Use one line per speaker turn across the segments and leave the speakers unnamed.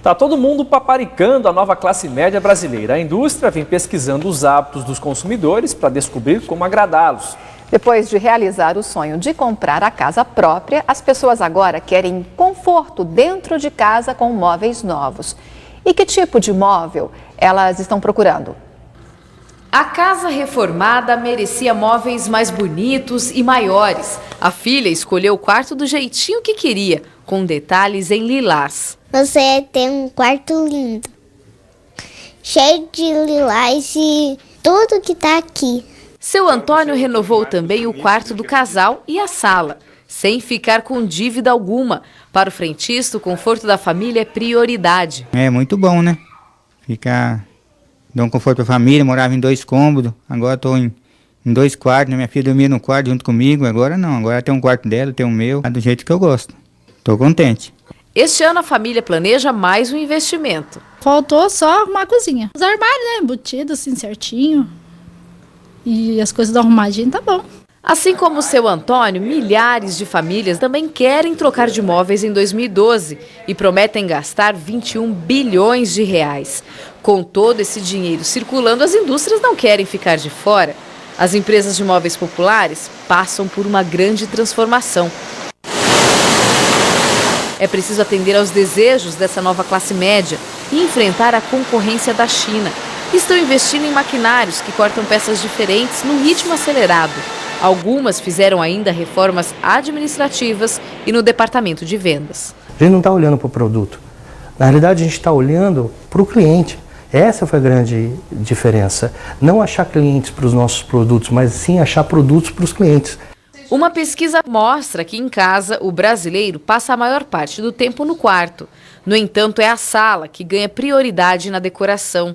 Tá todo mundo paparicando a nova classe média brasileira. A indústria vem pesquisando os hábitos dos consumidores para descobrir como agradá-los.
Depois de realizar o sonho de comprar a casa própria, as pessoas agora querem conforto dentro de casa com móveis novos. E que tipo de móvel elas estão procurando?
A casa reformada merecia móveis mais bonitos e maiores. A filha escolheu o quarto do jeitinho que queria, com detalhes em lilás.
Você tem um quarto lindo, cheio de lilás e tudo que tá aqui.
Seu Antônio renovou também o quarto do casal e a sala, sem ficar com dívida alguma. Para o frentista, o conforto da família é prioridade.
É muito bom, né? Dá um conforto para a família, morava em 2 cômodos, agora estou em 2 quartos, né? Minha filha dormia no quarto junto comigo, agora não, agora tem um quarto dela, tem o meu, do jeito que eu gosto. Estou contente.
Este ano a família planeja mais um investimento.
Faltou só arrumar a cozinha. Os armários, né, embutidos assim certinho. E as coisas arrumadinhas, tá bom.
Assim como o seu Antônio, milhares de famílias também querem trocar de móveis em 2012 e prometem gastar 21 bilhões de reais. Com todo esse dinheiro circulando, as indústrias não querem ficar de fora. As empresas de móveis populares passam por uma grande transformação. É preciso atender aos desejos dessa nova classe média e enfrentar a concorrência da China. Estão investindo em maquinários que cortam peças diferentes num ritmo acelerado. Algumas fizeram ainda reformas administrativas e no departamento de vendas.
A gente não está olhando para o produto. Na realidade, a gente está olhando para o cliente. Essa foi a grande diferença. Não achar clientes para os nossos produtos, mas sim achar produtos para os clientes.
Uma pesquisa mostra que em casa o brasileiro passa a maior parte do tempo no quarto. No entanto, é a sala que ganha prioridade na decoração.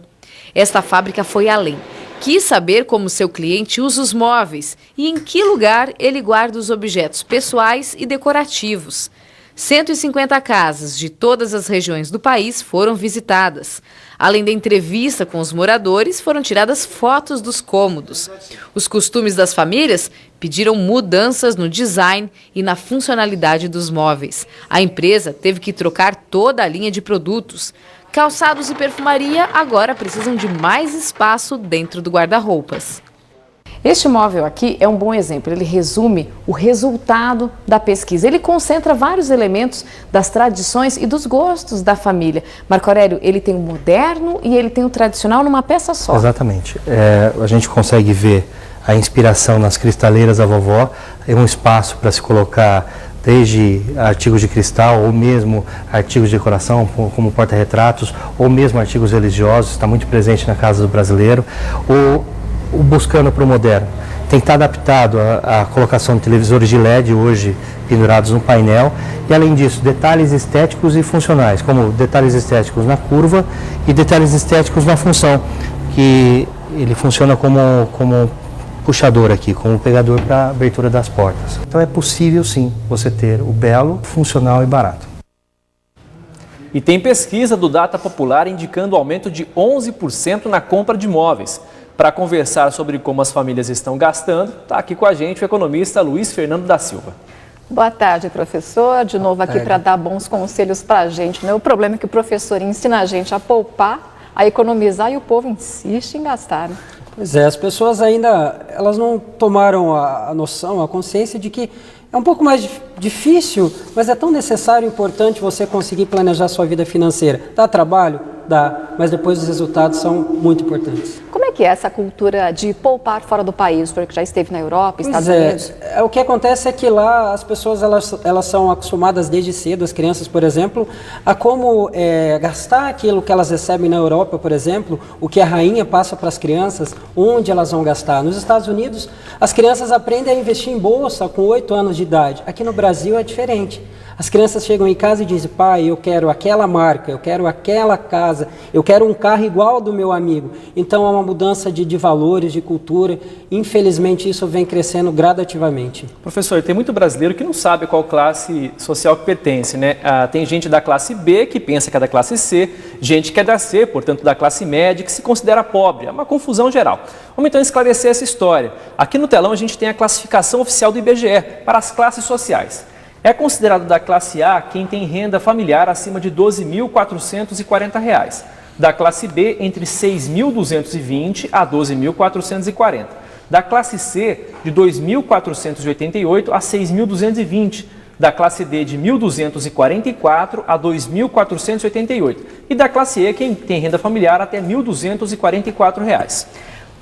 Esta fábrica foi além. Quis saber como seu cliente usa os móveis e em que lugar ele guarda os objetos pessoais e decorativos. 150 casas de todas as regiões do país foram visitadas. Além da entrevista com os moradores, foram tiradas fotos dos cômodos. Os costumes das famílias pediram mudanças no design e na funcionalidade dos móveis. A empresa teve que trocar toda a linha de produtos. Calçados e perfumaria agora precisam de mais espaço dentro do guarda-roupas.
Este móvel aqui é um bom exemplo, ele resume o resultado da pesquisa. Ele concentra vários elementos das tradições e dos gostos da família. Marco Aurélio, ele tem o moderno e ele tem o tradicional numa peça só.
Exatamente. A gente consegue ver a inspiração nas cristaleiras da vovó, é um espaço para se colocar desde artigos de cristal ou mesmo artigos de decoração, como porta-retratos, ou mesmo artigos religiosos, está muito presente na casa do brasileiro. O buscando para o moderno. Tem que estar adaptado à colocação de televisores de LED hoje pendurados no painel e, além disso, detalhes estéticos e funcionais, como detalhes estéticos na curva e detalhes estéticos na função, que ele funciona como puxador aqui, como pegador para a abertura das portas. Então é possível sim você ter o belo, funcional e barato.
E tem pesquisa do Data Popular indicando aumento de 11% na compra de imóveis. Para conversar sobre como as famílias estão gastando, está aqui com a gente o economista Luiz Fernando da Silva.
Boa tarde, professor. De novo aqui para dar bons conselhos para a gente, né? O problema é que o professor ensina a gente a poupar, a economizar e o povo insiste em gastar, né?
Pois é, as pessoas ainda elas não tomaram a noção, a consciência de que é um pouco mais difícil, mas é tão necessário e importante você conseguir planejar sua vida financeira. Dá trabalho? Dá, mas depois os resultados são muito importantes.
Como é que é essa cultura de poupar fora do país, porque já esteve na Europa, Estados Unidos?
O que acontece é que lá as pessoas elas são acostumadas desde cedo, as crianças, por exemplo, a como gastar aquilo que elas recebem na Europa, por exemplo, o que a rainha passa para as crianças, onde elas vão gastar. Nos Estados Unidos, as crianças aprendem a investir em bolsa com 8 anos de idade. Aqui no Brasil é diferente. As crianças chegam em casa e dizem: pai, eu quero aquela marca, eu quero aquela casa, eu quero um carro igual ao do meu amigo. Então há uma mudança de valores, de cultura. Infelizmente isso vem crescendo gradativamente.
Professor, tem muito brasileiro que não sabe qual classe social que pertence, né? Tem gente da classe B que pensa que é da classe C, gente que é da C, portanto da classe média, que se considera pobre. É uma confusão geral. Vamos então esclarecer essa história. Aqui no telão a gente tem a classificação oficial do IBGE para as classes sociais. É considerado da classe A quem tem renda familiar acima de R$ 12.440. Da classe B, entre R$ 6.220 a R$ 12.440. Da classe C, de R$ 2.488 a R$ 6.220. Da classe D, de R$ 1.244 a R$ 2.488. E da classe E, quem tem renda familiar até R$ 1.244.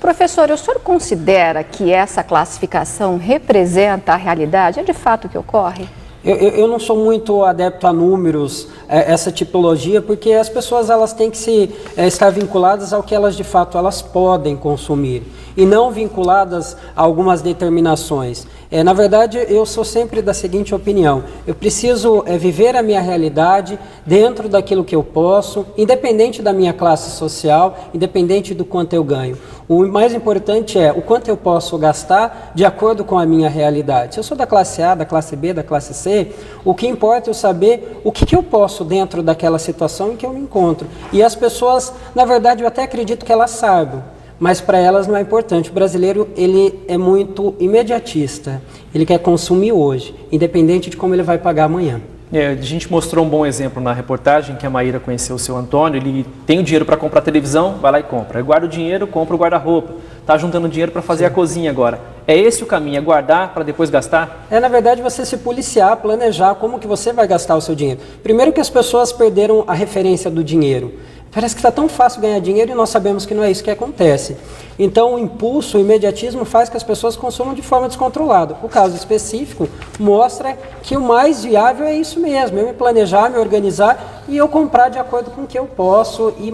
Professor, o senhor considera que essa classificação representa a realidade? É de fato o que ocorre?
Eu não sou muito adepto a números, essa tipologia, porque as pessoas elas têm que estar vinculadas ao que elas de fato elas podem consumir e não vinculadas a algumas determinações. Na verdade, eu sou sempre da seguinte opinião: eu preciso viver a minha realidade dentro daquilo que eu posso, independente da minha classe social, independente do quanto eu ganho. O mais importante é o quanto eu posso gastar de acordo com a minha realidade. Se eu sou da classe A, da classe B, da classe C, o que importa é eu saber o que eu posso dentro daquela situação em que eu me encontro. E as pessoas, na verdade, eu até acredito que elas saibam, mas para elas não é importante. O brasileiro, ele é muito imediatista. Ele quer consumir hoje, independente de como ele vai pagar amanhã.
A gente mostrou um bom exemplo na reportagem que a Maíra conheceu o seu Antônio. Ele tem o dinheiro para comprar televisão, vai lá e compra. Guarda o dinheiro, compra o guarda-roupa. Está juntando dinheiro para fazer a cozinha agora. É esse o caminho, é guardar para depois gastar?
Na verdade, você se policiar, planejar como que você vai gastar o seu dinheiro. Primeiro que as pessoas perderam a referência do dinheiro. Parece que está tão fácil ganhar dinheiro e nós sabemos que não é isso que acontece. Então, o impulso, o imediatismo faz que as pessoas consumam de forma descontrolada. O caso específico mostra que o mais viável é isso mesmo, eu me planejar, me organizar e eu comprar de acordo com o que eu posso e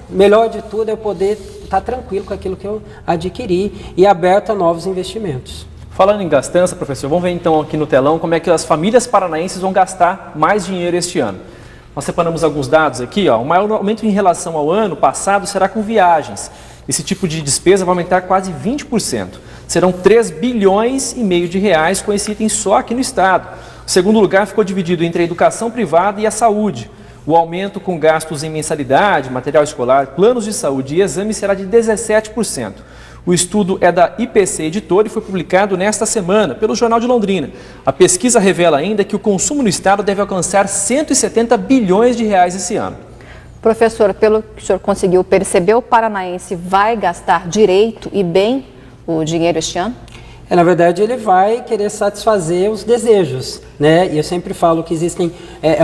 melhor de tudo é eu poder estar tranquilo com aquilo que eu adquiri e aberto a novos investimentos.
Falando em gastança, professor, vamos ver então aqui no telão como é que as famílias paranaenses vão gastar mais dinheiro este ano. Nós separamos alguns dados aqui. O maior aumento em relação ao ano passado será com viagens. Esse tipo de despesa vai aumentar quase 20%. Serão 3 bilhões e meio de reais com esse item só aqui no estado. O segundo lugar ficou dividido entre a educação privada e a saúde. O aumento com gastos em mensalidade, material escolar, planos de saúde e exames será de 17%. O estudo é da IPC Editora e foi publicado nesta semana pelo Jornal de Londrina. A pesquisa revela ainda que o consumo no estado deve alcançar 170 bilhões de reais esse ano.
Professor, pelo que o senhor conseguiu perceber, o paranaense vai gastar direito e bem o dinheiro este ano?
Na verdade, ele vai querer satisfazer os desejos, né? E eu sempre falo que existem,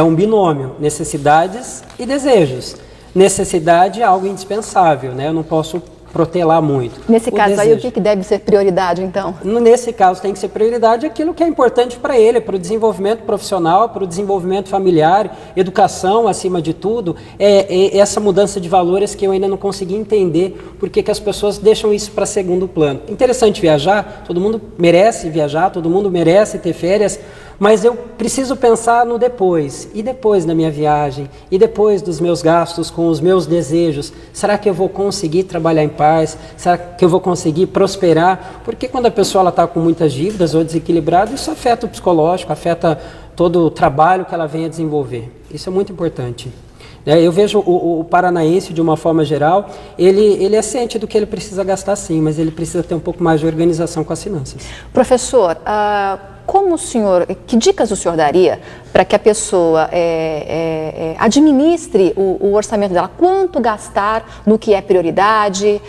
um binômio, necessidades e desejos. Necessidade é algo indispensável, né? Eu não posso protelar muito.
Nesse caso aí, o que deve ser prioridade, então?
Nesse caso, tem que ser prioridade aquilo que é importante para ele, para o desenvolvimento profissional, para o desenvolvimento familiar, educação, acima de tudo. Essa mudança de valores que eu ainda não consegui entender por que as pessoas deixam isso para segundo plano. Interessante viajar, todo mundo merece viajar, todo mundo merece ter férias, mas eu preciso pensar no depois, e depois da minha viagem, e depois dos meus gastos com os meus desejos. Será que eu vou conseguir trabalhar em paz? Será que eu vou conseguir prosperar? Porque quando a pessoa está com muitas dívidas ou desequilibrada, isso afeta o psicológico, afeta todo o trabalho que ela vem a desenvolver. Isso é muito importante. Eu vejo o paranaense, de uma forma geral, ele é ciente do que ele precisa gastar sim, mas ele precisa ter um pouco mais de organização com as finanças.
Professor, que dicas o senhor daria para que a pessoa administre o orçamento dela? Quanto gastar no que é prioridade?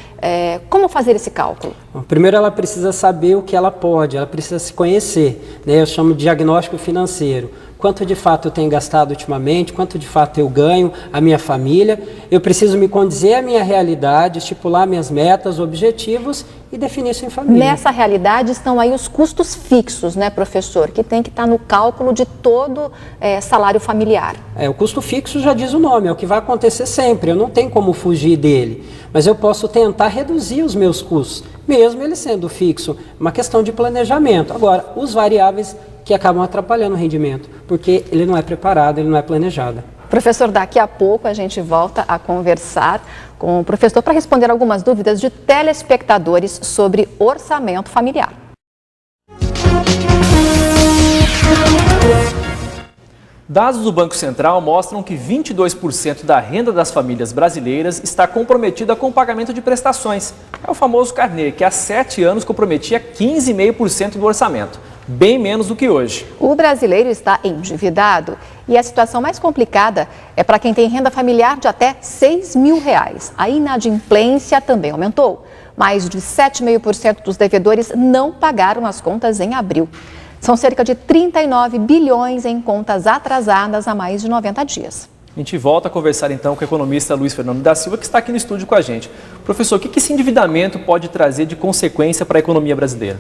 Como fazer esse cálculo?
Primeiro, ela precisa saber o que ela pode, ela precisa se conhecer, né? Eu chamo de diagnóstico financeiro. Quanto de fato eu tenho gastado ultimamente, quanto de fato eu ganho, a minha família. Eu preciso me condizer à minha realidade, estipular minhas metas, objetivos e definir isso em família.
Nessa realidade estão aí os custos fixos, né, professor? Que tem que estar no cálculo de todo salário familiar. O
custo fixo já diz o nome, é o que vai acontecer sempre, eu não tenho como fugir dele. Mas eu posso tentar reduzir os meus custos, mesmo ele sendo fixo. Uma questão de planejamento. Agora, os variáveis que acabam atrapalhando o rendimento, porque ele não é preparado, ele não é planejado.
Professor, daqui a pouco a gente volta a conversar com o professor para responder algumas dúvidas de telespectadores sobre orçamento familiar.
Dados do Banco Central mostram que 22% da renda das famílias brasileiras está comprometida com o pagamento de prestações. É o famoso carnê, que há 7 anos comprometia 15,5% do orçamento, bem menos do que hoje.
O brasileiro está endividado e a situação mais complicada é para quem tem renda familiar de até R$6 mil. A inadimplência também aumentou. Mais de 7,5% dos devedores não pagaram as contas em abril. São cerca de 39 bilhões em contas atrasadas há mais de 90 dias.
A gente volta a conversar então com o economista Luiz Fernando da Silva, que está aqui no estúdio com a gente. Professor, o que esse endividamento pode trazer de consequência para a economia brasileira?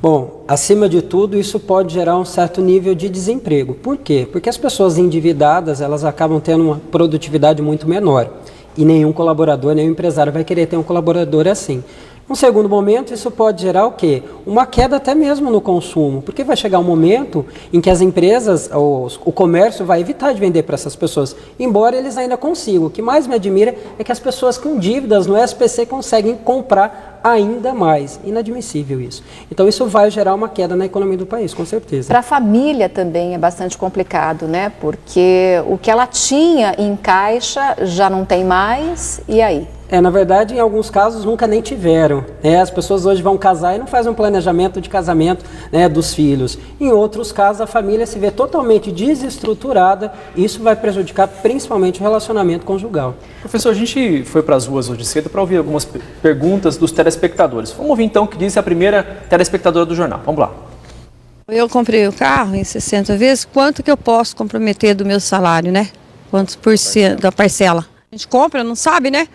Bom, acima de tudo, isso pode gerar um certo nível de desemprego. Por quê? Porque as pessoas endividadas, elas acabam tendo uma produtividade muito menor. E nenhum colaborador, nenhum empresário vai querer ter um colaborador assim. Num segundo momento, isso pode gerar o quê? Uma queda até mesmo no consumo, porque vai chegar um momento em que as empresas, o comércio vai evitar de vender para essas pessoas, embora eles ainda consigam. O que mais me admira é que as pessoas com dívidas no SPC conseguem comprar ainda mais. Inadmissível isso. Então isso vai gerar uma queda na economia do país, com certeza.
Para a família também é bastante complicado, né? Porque o que ela tinha em caixa já não tem mais, e aí?
Na verdade, em alguns casos, nunca nem tiveram. As pessoas hoje vão casar e não fazem um planejamento de casamento, dos filhos. Em outros casos, a família se vê totalmente desestruturada e isso vai prejudicar principalmente o relacionamento conjugal.
Professor, a gente foi para as ruas hoje cedo para ouvir algumas perguntas dos telespectadores. Vamos ouvir então o que disse a primeira telespectadora do jornal. Vamos lá.
Eu comprei o carro em 60 vezes, quanto que eu posso comprometer do meu salário, né? Quantos por cento da parcela? A gente compra, não sabe, né?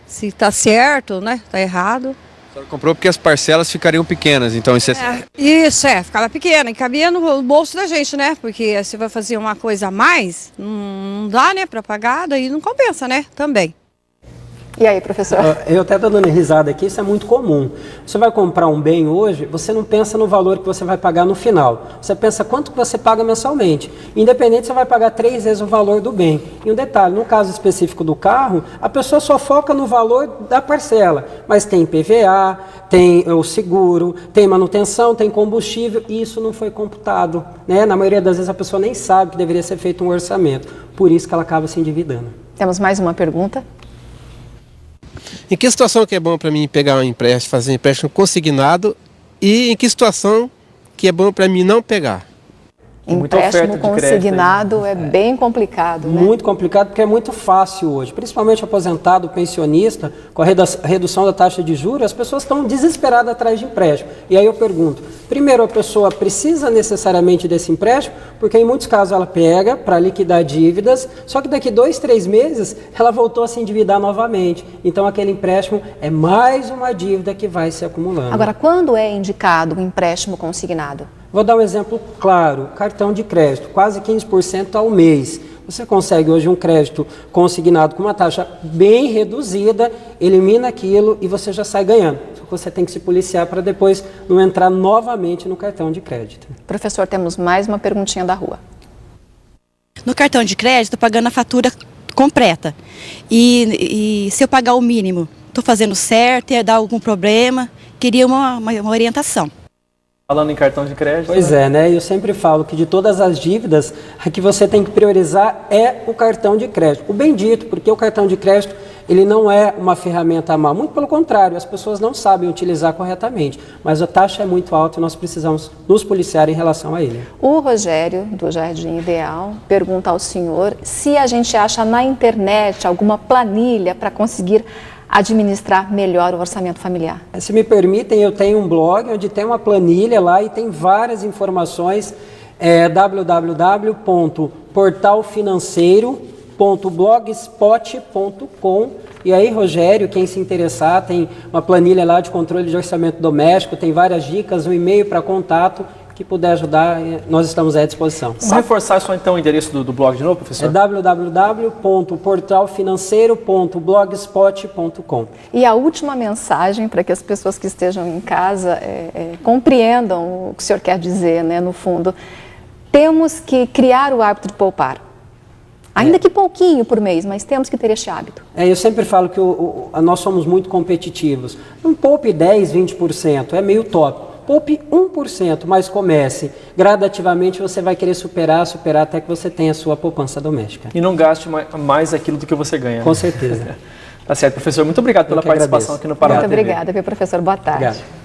Se está certo, né? Está errado.
A senhora comprou porque as parcelas ficariam pequenas, então isso
ficava pequena e cabia no bolso da gente, né? Porque se vai fazer uma coisa a mais, não dá, né, para pagar, daí não compensa, né? Também.
E aí, professor?
Eu até estou dando risada aqui, isso é muito comum. Você vai comprar um bem hoje, você não pensa no valor que você vai pagar no final. Você pensa quanto que você paga mensalmente. Independente, você vai pagar 3 vezes o valor do bem. E um detalhe, no caso específico do carro, a pessoa só foca no valor da parcela. Mas tem IPVA, tem o seguro, tem manutenção, tem combustível, e isso não foi computado. Na maioria das vezes a pessoa nem sabe que deveria ser feito um orçamento. Por isso que ela acaba se endividando.
Temos mais uma pergunta.
Em que situação que é bom para mim pegar um empréstimo, fazer um empréstimo consignado e em que situação que é bom para mim não pegar?
Empréstimo consignado é bem complicado, né?
Muito complicado porque é muito fácil hoje, principalmente aposentado, pensionista, com a redução da taxa de juros, as pessoas estão desesperadas atrás de empréstimo. E aí eu pergunto, primeiro a pessoa precisa necessariamente desse empréstimo, porque em muitos casos ela pega para liquidar dívidas, só que daqui 2, 3 meses ela voltou a se endividar novamente. Então aquele empréstimo é mais uma dívida que vai se acumulando.
Agora, quando é indicado um empréstimo consignado?
Vou dar um exemplo claro, cartão de crédito, quase 15% ao mês. Você consegue hoje um crédito consignado com uma taxa bem reduzida, elimina aquilo e você já sai ganhando. Só que você tem que se policiar para depois não entrar novamente no cartão de crédito.
Professor, temos mais uma perguntinha da rua.
No cartão de crédito, estou pagando a fatura completa. E se eu pagar o mínimo, estou fazendo certo, ia dar algum problema? Queria uma orientação.
Falando em cartão de crédito...
Pois eu sempre falo que de todas as dívidas, a que você tem que priorizar é o cartão de crédito. O bendito, porque o cartão de crédito, ele não é uma ferramenta má, muito pelo contrário, as pessoas não sabem utilizar corretamente, mas a taxa é muito alta e nós precisamos nos policiar em relação a ele.
O Rogério, do Jardim Ideal, pergunta ao senhor se a gente acha na internet alguma planilha para conseguir administrar melhor o orçamento familiar.
Se me permitem, eu tenho um blog onde tem uma planilha lá e tem várias informações, www.portalfinanceiro.blogspot.com. E aí, Rogério, quem se interessar, tem uma planilha lá de controle de orçamento doméstico, tem várias dicas, um e-mail para contato, que puder ajudar, nós estamos à disposição.
Vamos reforçar só então o endereço do blog de novo, professor?
É www.portalfinanceiro.blogspot.com.
E a última mensagem para que as pessoas que estejam em casa compreendam o que o senhor quer dizer, né, no fundo. Temos que criar o hábito de poupar. Ainda que pouquinho por mês, mas temos que ter este hábito.
Eu sempre falo que nós somos muito competitivos. Não poupe 10, 20%, é meio tópico. Poupe 1%, mas comece. Gradativamente você vai querer superar até que você tenha a sua poupança doméstica.
E não gaste mais aquilo do que você ganha.
Com certeza.
Tá certo, professor. Muito obrigado pela participação aqui no Paraná
Muito obrigada, professor. Boa tarde.
Obrigado.